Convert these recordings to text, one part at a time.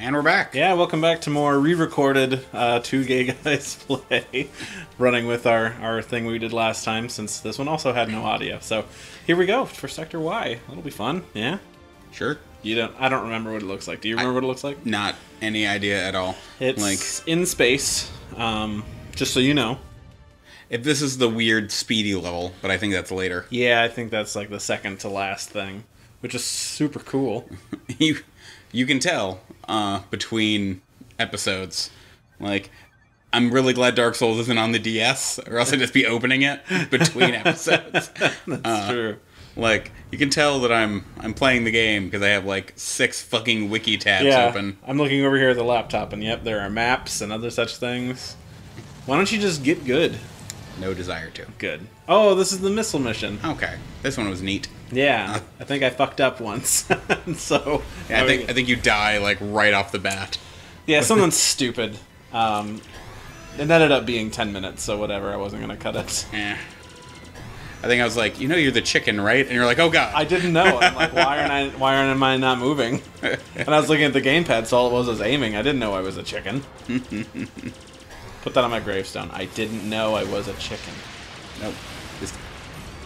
And we're back. Yeah, welcome back to more re-recorded Two Gay Guys Play, running with our thing we did last time, since this one also had no audio. So here we go for Sector Y. That'll be fun. Yeah. Sure. I don't remember what it looks like. Do you remember what it looks like? Not any idea at all. It's in space. Just so you know. If this is the weird speedy level, but I think that's later. Yeah, I think that's like the second to last thing, which is super cool. You can tell between episodes. Like, I'm really glad Dark Souls isn't on the DS, or else I'd just be opening it between episodes. That's true. Like, you can tell that I'm playing the game because I have like 6 fucking wiki tabs open. I'm looking over here at the laptop, and yep, there are maps and other such things. Why don't you just get good? No desire to. Good. Oh, this is the missile mission. Okay, this one was neat. Yeah, I think I fucked up once. So yeah, I think you die like right off the bat. Yeah, something stupid. It ended up being 10 minutes, so whatever. I wasn't gonna cut it. Eh. I think I was like, you're the chicken, right? And you're like, oh god. I didn't know. I'm like, why aren't I not moving? And I was looking at the gamepad, so all it was aiming. I didn't know I was a chicken. Put that on my gravestone. I didn't know I was a chicken. Nope.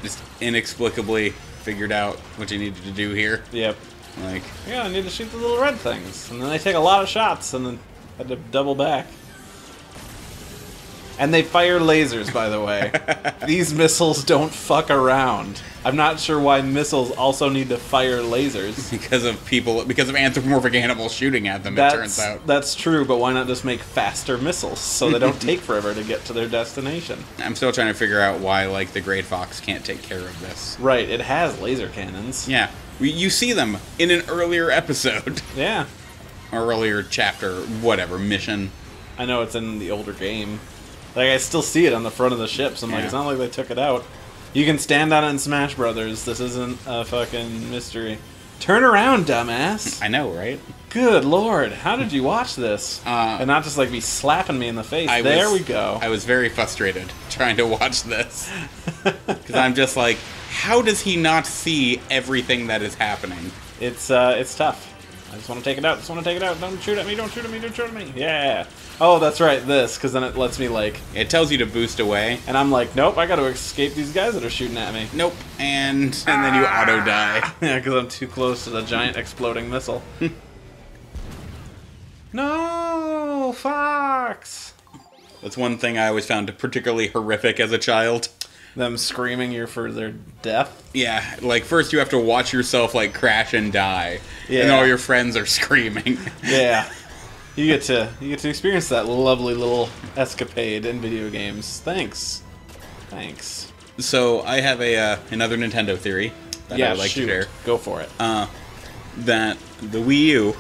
Just inexplicably figured out what you needed to do here. Yep. Like, yeah, I need to shoot the little red things. And then they take a lot of shots, and then I had to double back. And they fire lasers, by the way. These missiles don't fuck around. I'm not sure why missiles also need to fire lasers. because of anthropomorphic animals shooting at them, it turns out. That's true, but why not just make faster missiles so they don't take forever to get to their destination? I'm still trying to figure out why, like, the Great Fox can't take care of this. Right, it has laser cannons. Yeah. You see them in an earlier episode. Yeah. Or earlier chapter, whatever, mission. I know it's in the older game. Like, I still see it on the front of the ships. I'm like, it's not like they took it out. You can stand on it in Smash Brothers. This isn't a fucking mystery. Turn around, dumbass. I know, right? Good lord. How did you watch this? And not just, like, be slapping me in the face. There we go. I was very frustrated trying to watch this. Because I'm just like, how does he not see everything that is happening? It's tough. I just want to take it out. Don't shoot at me. Don't shoot at me. Don't shoot at me. Yeah. Oh, that's right. This, because then it lets me, like... It tells you to boost away. And I'm like, nope, I got to escape these guys that are shooting at me. Nope. And then you auto-die. Yeah, because I'm too close to the giant exploding missile. No, Fox! That's one thing I always found particularly horrific as a child. Them screaming you for their death? Yeah, like, first you have to watch yourself, like, crash and die. Yeah. And all your friends are screaming. Yeah. You get to experience that lovely little escapade in video games. Thanks. So, I have another Nintendo theory that I would like to share. Go for it. That the Wii U,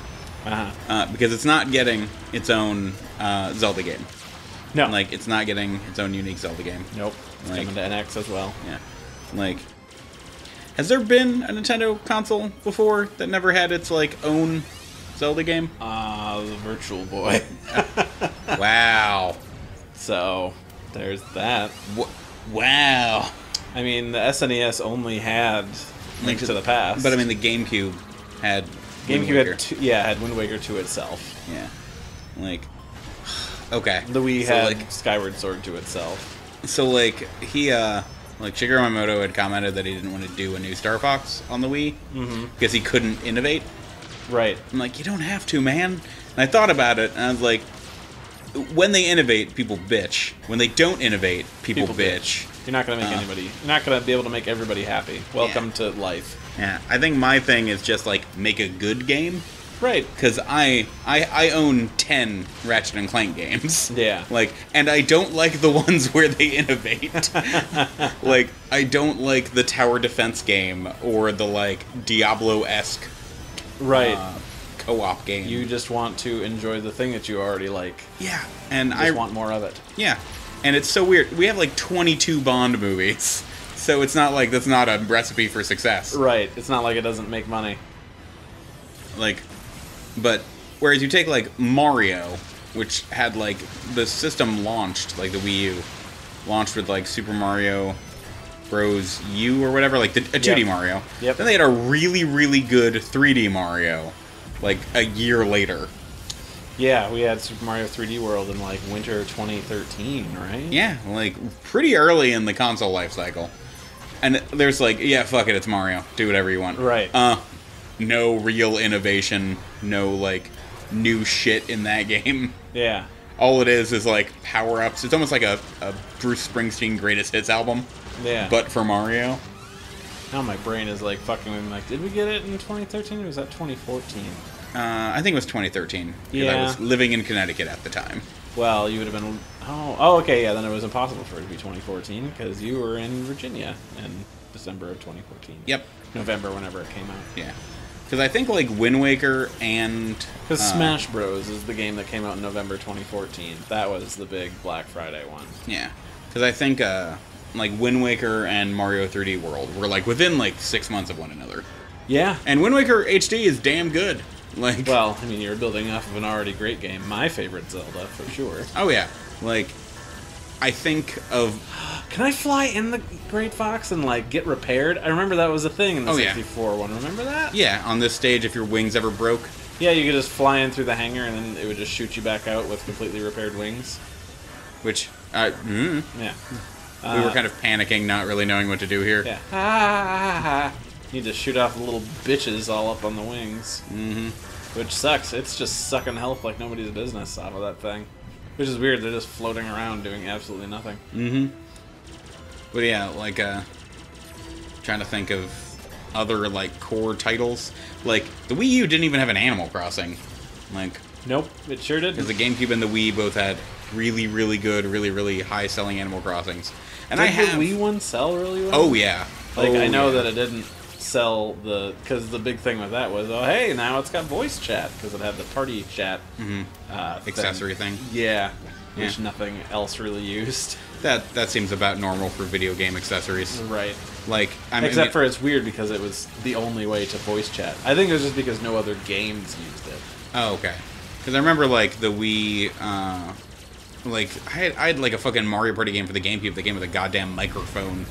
because it's not getting its own Zelda game. No. Like, it's not getting its own unique Zelda game. Nope. It's coming to NX as well. Yeah. Like, has there been a Nintendo console before that never had its, like, own Zelda game? The Virtual Boy. Wow. So, there's that. Wow. I mean, the SNES only had Link to the Past. But, I mean, the GameCube had Wind Waker. Had Wind Waker to itself. Yeah. Like, okay. The Wii had Skyward Sword to itself. So, like, Shigeru Miyamoto had commented that he didn't want to do a new Star Fox on the Wii because he couldn't innovate. Right. I'm like, you don't have to, man. And I thought about it, and I was like, when they innovate, people bitch. When they don't innovate, people bitch. You're not going to make anybody... You're not going to be able to make everybody happy. Welcome to life. Yeah, I think my thing is just, like, make a good game. Right. Because I own 10 Ratchet and Clank games. Yeah. Like, and I don't like the ones where they innovate. Like, I don't like the tower defense game or the, like, Diablo-esque co-op game. You just want to enjoy the thing that you already like. Yeah. And I want more of it. Yeah. And it's so weird. We have, like, 22 Bond movies. So it's not like that's not a recipe for success. Right. It's not like it doesn't make money. Like... But, whereas you take, like, Mario, which had, like, the system launched, like, the Wii U, launched with, like, Super Mario Bros. U or whatever, like, a 2D Mario. Yep. Then they had a really, really good 3D Mario, like, a year later. Yeah, we had Super Mario 3D World in like winter 2013, right? Yeah, like pretty early in the console life cycle. And there's like, yeah, fuck it, it's Mario. Do whatever you want. Right. No real innovation, no like new shit in that game. Yeah. All it is like power-ups. It's almost like a Bruce Springsteen greatest hits album. Yeah. But for Mario. Now my brain is like fucking with me. Like, did we get it in 2013 or was that 2014? I think it was 2013. Yeah. I was living in Connecticut at the time. Well, you would have been... Oh, okay, yeah, then it was impossible for it to be 2014, because you were in Virginia in December of 2014. Yep. November, whenever it came out. Yeah. Because I think, like, Wind Waker and... Because Smash Bros. Is the game that came out in November 2014. That was the big Black Friday one. Yeah. Because I think, like, Wind Waker and Mario 3D World were, like, within, like, 6 months of one another. Yeah. And Wind Waker HD is damn good. Like, well, I mean, you're building off of an already great game. My favorite Zelda, for sure. Oh, yeah. Like, I think of... Can I fly in the Great Fox and, like, get repaired? I remember that was a thing in the 64 one. Remember that? Yeah, on this stage, if your wings ever broke. Yeah, you could just fly in through the hangar and then it would just shoot you back out with completely repaired wings. Which, Yeah. We were kind of panicking, not really knowing what to do here. Yeah. Ha. You just shoot off the little bitches all up on the wings. Mm-hmm. Which sucks. It's just sucking health like nobody's business out of that thing. Which is weird. They're just floating around doing absolutely nothing. Mm-hmm. But yeah, like, trying to think of other, like, core titles. Like, the Wii U didn't even have an Animal Crossing. Like... Nope, it sure did. Because the GameCube and the Wii both had really, really good, really, really high-selling Animal Crossings. And Did the Wii one sell really well? Oh, yeah. Like, I know that it didn't sell the... Because the big thing with that was, oh, hey, now it's got voice chat. Because it had the party chat accessory thing. Yeah, which nothing else really used. That seems about normal for video game accessories. Right. Like, I mean, Except for it's weird because it was the only way to voice chat. I think it was just because no other games used it. Oh, okay. Because I remember, like, the Wii, like, I had, like, a fucking Mario Party game for the GameCube that came with a goddamn microphone.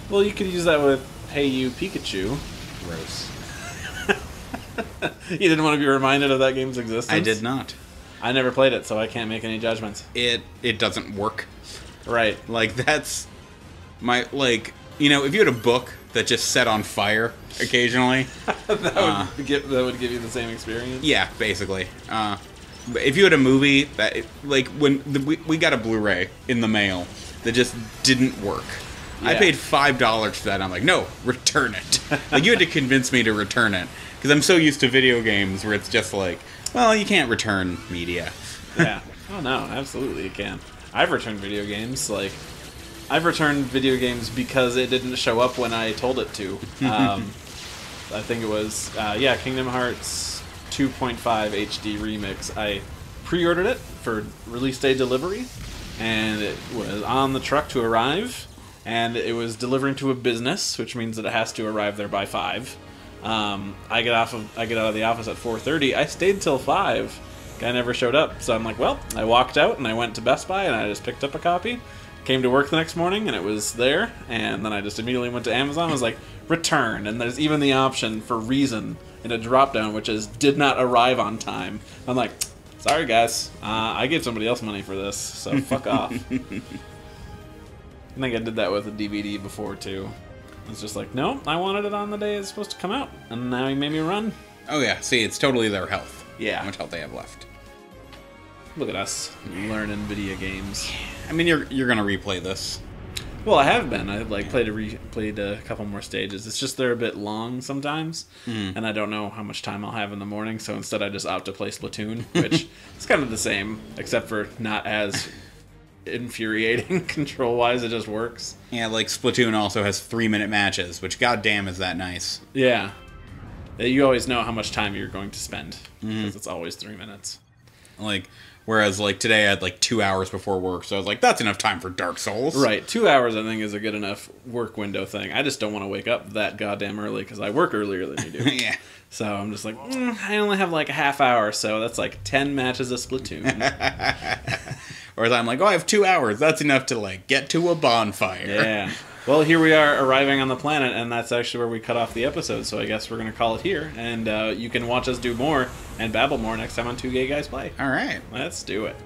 Well, you could use that with Hey You Pikachu. Gross. You didn't want to be reminded of that game's existence? I did not. I never played it, so I can't make any judgments. It doesn't work. Right. Like, that's my, like, you know, if you had a book that just set on fire occasionally... that would give you the same experience? Yeah, basically. But if you had a movie that, like, when we got a Blu-ray in the mail that just didn't work. Yeah. I paid $5 for that. I'm like, no, return it. Like, you had to convince me to return it. Because I'm so used to video games where it's just like, well, you can't return media. Yeah. Oh, no, absolutely you can. I've returned video games. Like, I've returned video games because it didn't show up when I told it to. I think it was, Kingdom Hearts 2.5 HD Remix. I pre-ordered it for release day delivery, and it was on the truck to arrive, and it was delivering to a business, which means that it has to arrive there by 5. I get out of the office at 4:30. I stayed till 5. Guy never showed up, so I'm like, well, I walked out and I went to Best Buy and I just picked up a copy. Came to work the next morning and it was there, and then I just immediately went to Amazon. I was like, return, and there's even the option for reason in a drop-down, which is did not arrive on time. I'm like, sorry guys, I gave somebody else money for this, so fuck off. I think I did that with a DVD before too. It's just like, no, I wanted it on the day it's supposed to come out, and now he made me run. Oh yeah, see, it's totally their health. Yeah. How much health they have left. Look at us, learning video games. I mean, you're gonna replay this. Well, I have been. I've played a couple more stages. It's just they're a bit long sometimes, and I don't know how much time I'll have in the morning, so instead I just opt to play Splatoon, which is kind of the same, except for not as infuriating control-wise. It just works. Yeah, like Splatoon also has 3-minute matches, which goddamn is that nice. Yeah. You always know how much time you're going to spend, because it's always 3 minutes. Like, whereas, like, today I had, like, 2 hours before work, so I was like, that's enough time for Dark Souls. Right, 2 hours I think is a good enough work window thing. I just don't want to wake up that goddamn early, because I work earlier than you do. Yeah. So I'm just like, I only have, like, a half hour, so that's, like, 10 matches of Splatoon. Whereas I'm like, oh, I have 2 hours. That's enough to, like, get to a bonfire. Yeah. Well, here we are arriving on the planet, and that's actually where we cut off the episode, so I guess we're going to call it here. And you can watch us do more and babble more next time on Two Gay Guys Play. All right. Let's do it.